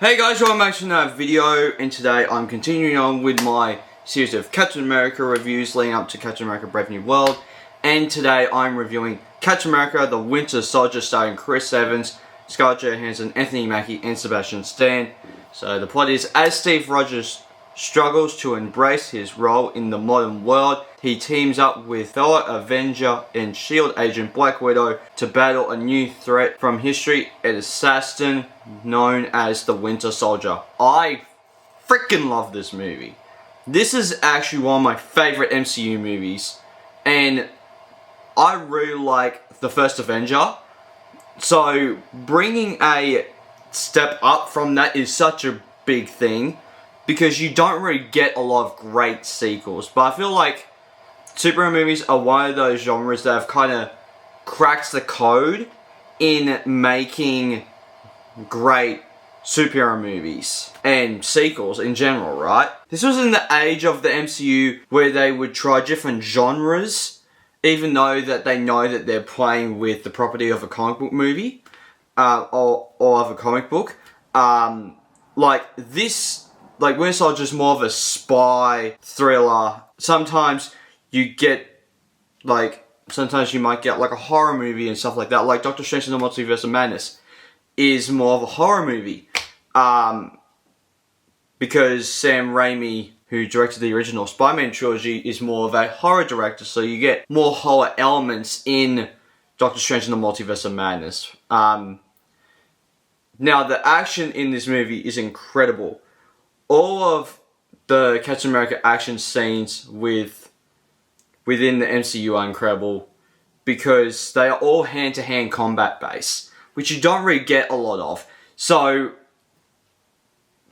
Hey guys, welcome back to another video, and today I'm continuing on with my series of Captain America reviews leading up to Captain America Brave New World. And today I'm reviewing Captain America The Winter Soldier starring Chris Evans, Scarlett Johansson, Anthony Mackie and Sebastian Stan. So the plot is, as Steve Rogers struggles to embrace his role in the modern world, he teams up with fellow Avenger and S.H.I.E.L.D. agent Black Widow to battle a new threat from history, an assassin known as the Winter Soldier. I freaking love this movie. This is actually one of my favorite MCU movies, and I really like the first Avenger. So bringing a step up from that is such a big thing, because you don't really get a lot of great sequels. But I feel like superhero movies are one of those genres that have kind of cracked the code in making great superhero movies and sequels in general, right? This was in the age of the MCU where they would try different genres, even though that they know that they're playing with the property of a comic book movie, or of a comic book. Like Winter Soldier is more of a spy thriller. Sometimes you might get like a horror movie and stuff like that. Like Doctor Strange in the Multiverse of Madness is more of a horror movie. Because Sam Raimi, who directed the original Spider-Man trilogy, is more of a horror director. So you get more horror elements in Doctor Strange in the Multiverse of Madness. Now the action in this movie is incredible. All of the Captain America action scenes within the MCU are incredible, because they are all hand-to-hand combat based, which you don't really get a lot of. So,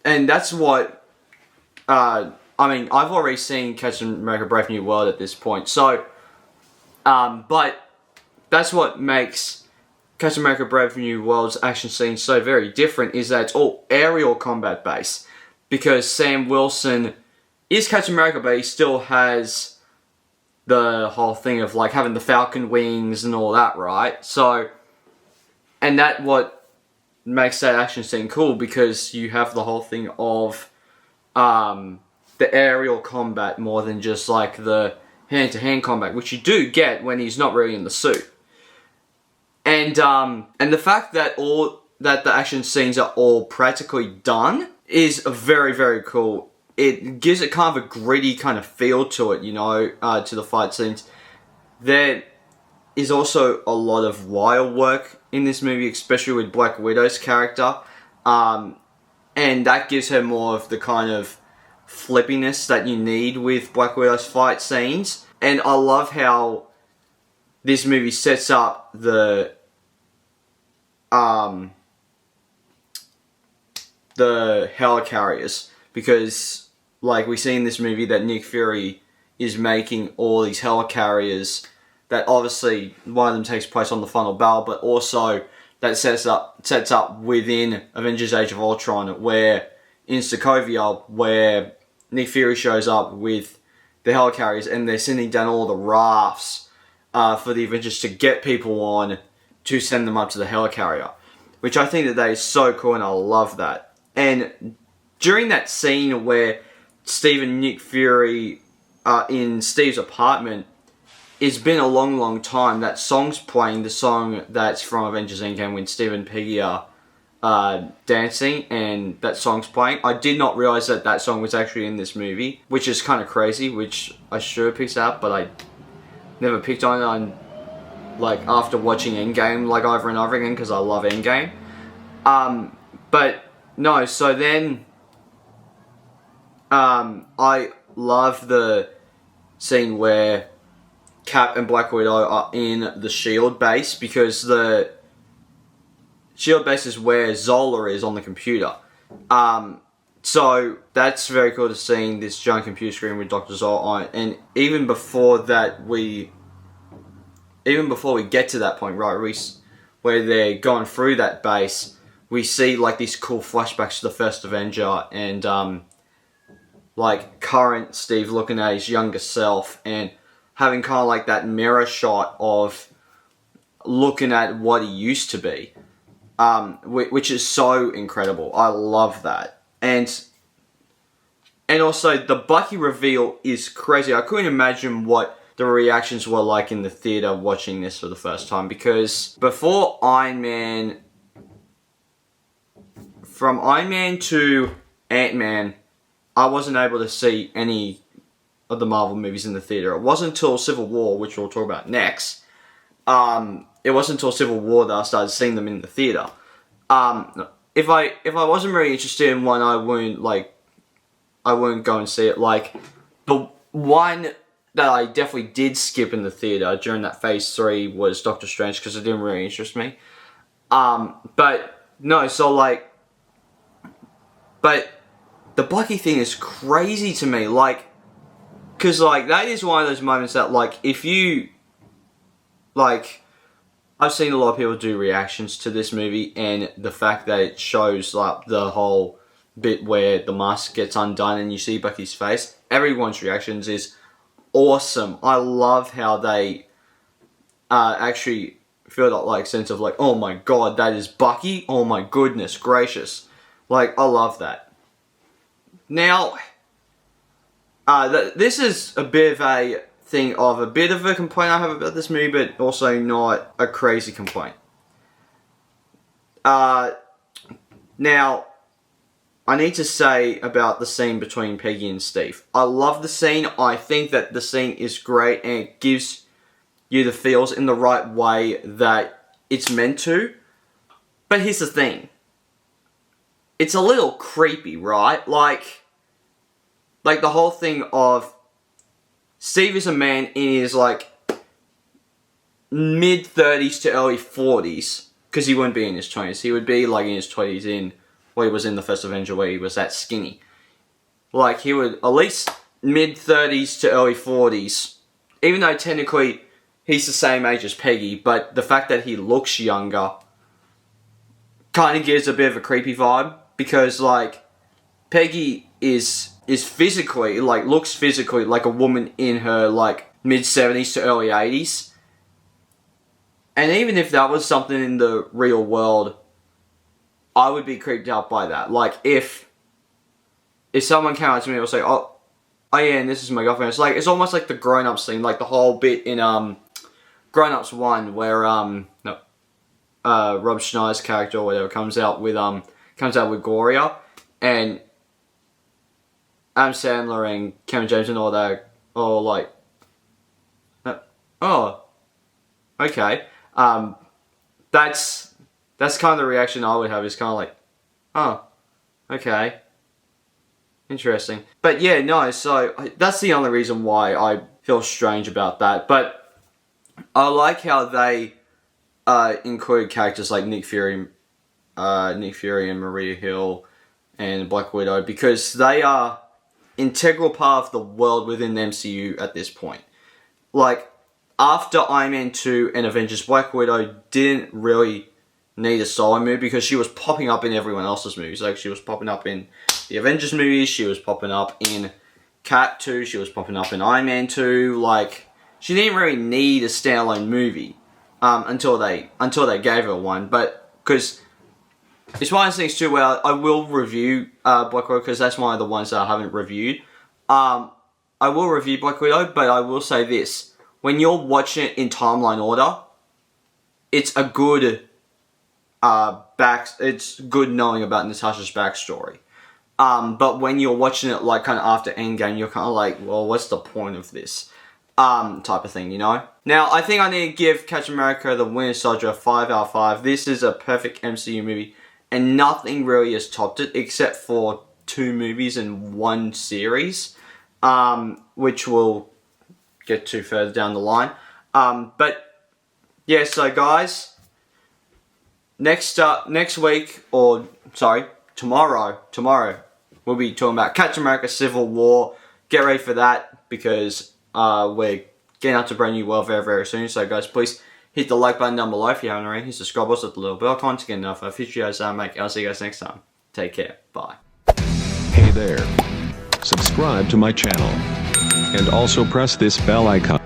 and that's what, I've already seen Captain America Brave New World at this point, so, but that's what makes Captain America Brave New World's action scenes so very different, is that it's all aerial combat based. Because Sam Wilson is Captain America, but he still has the whole thing of like having the Falcon wings and all that, right? So, and that what makes that action scene cool, because you have the whole thing of the aerial combat more than just like the hand-to-hand combat, which you do get when he's not really in the suit. And the fact that the action scenes are all practically done is very, very cool. It gives it kind of a gritty kind of feel to it, you know, to the fight scenes. There is also a lot of wire work in this movie, especially with Black Widow's character. And that gives her more of the kind of flippiness that you need with Black Widow's fight scenes. And I love how this movie sets up the helicarriers, because like we see in this movie that Nick Fury is making all these helicarriers, that obviously one of them takes place on the final battle, but also that sets up within Avengers Age of Ultron, where in Sokovia, where Nick Fury shows up with the helicarriers and they're sending down all the rafts for the Avengers to get people on to send them up to the helicarrier, which I think that is so cool, and I love that. And during that scene where Steve and Nick Fury are in Steve's apartment, it's been a long, long time. That song's playing, the song that's from Avengers Endgame when Steve and Peggy are dancing, and that song's playing. I did not realize that that song was actually in this movie, which is kind of crazy, which I should have picked up, but I never picked on it like after watching Endgame like over and over again, because I love Endgame. But no, so then I love the scene where Cap and Black Widow are in the S.H.I.E.L.D. base, because the S.H.I.E.L.D. base is where Zola is on the computer. So that's very cool to see this giant computer screen with Dr. Zola on it. And even before we get to that point, right, where they're going through that base, we see like these cool flashbacks to the first Avenger, and like current Steve looking at his younger self and having kind of like that mirror shot of looking at what he used to be. which is so incredible. I love that. And also, the Bucky reveal is crazy. I couldn't imagine what the reactions were like in the theater watching this for the first time, because before Iron Man, from Iron Man to Ant-Man, I wasn't able to see any of the Marvel movies in the theater. It wasn't until Civil War, which we'll talk about next, it wasn't until Civil War that I started seeing them in the theater. If I wasn't really interested in one, I wouldn't go and see it. Like, the one that I definitely did skip in the theater during that Phase 3 was Doctor Strange, because it didn't really interest me. But no, so like, but the Bucky thing is crazy to me, like, because like, that is one of those moments that, like, if you, like, I've seen a lot of people do reactions to this movie, and the fact that it shows, like, the whole bit where the mask gets undone and you see Bucky's face, everyone's reactions is awesome. I love how they actually feel that, like, sense of, like, oh my god, that is Bucky? Oh my goodness gracious. Like, I love that. Now, this is a bit of a thing of a bit of a complaint I have about this movie, but also not a crazy complaint. Now, I need to say about the scene between Peggy and Steve. I love the scene. I think that the scene is great, and it gives you the feels in the right way that it's meant to. But here's the thing. It's a little creepy, right? Like the whole thing of Steve is a man in his, like, mid-30s to early 40s. Because he wouldn't be in his 20s. He would be, like, in his 20s in what he was in the first Avenger, where he was that skinny. Like, he would at least mid-30s to early 40s. Even though technically he's the same age as Peggy, but the fact that he looks younger kind of gives a bit of a creepy vibe. Because, like, Peggy is physically, like, looks physically like a woman in her, like, mid-70s to early 80s. And even if that was something in the real world, I would be creeped out by that. Like, if someone came out to me and was like, oh yeah, and this is my girlfriend. It's like, it's almost like the Grown Ups thing, like the whole bit in Grown Ups 1, where Rob Schneider's character or whatever comes out with Gloria, and Adam Sandler and Kevin James and all that, all like, oh, okay. That's kind of the reaction I would have, is kind of like, oh, okay, interesting. But yeah, no, so that's the only reason why I feel strange about that. But I like how they include characters like Nick Fury and Maria Hill and Black Widow, because they are integral part of the world within the MCU at this point. Like, after Iron Man 2 and Avengers, Black Widow didn't really need a solo movie, because she was popping up in everyone else's movies. Like, she was popping up in the Avengers movies, she was popping up in Cat 2, she was popping up in Iron Man 2. Like, she didn't really need a standalone movie until they gave her one. But because it's one of those things too where I will review Black Widow, because that's one of the ones that I haven't reviewed. I will review Black Widow, but I will say this: when you're watching it in timeline order, it's a good it's good knowing about Natasha's backstory. But when you're watching it, like, kind of after Endgame, you're kind of like, well, what's the point of this? Type of thing, you know? Now, I think I need to give Captain America the Winter Soldier a 5 out of 5. This is a perfect MCU movie, and nothing really has topped it, except for 2 movies and 1 series, which we'll get to further down the line. But, yeah, so guys, tomorrow, we'll be talking about Captain America Civil War. Get ready for that, because we're getting out to a brand new world very, very soon. So guys, please hit the like button down below if you haven't already. Hit the subscribe button with the little bell icon to get enough of future videos that I make. I'll see you guys next time. Take care. Bye. Hey there. Subscribe to my channel. And also press this bell icon.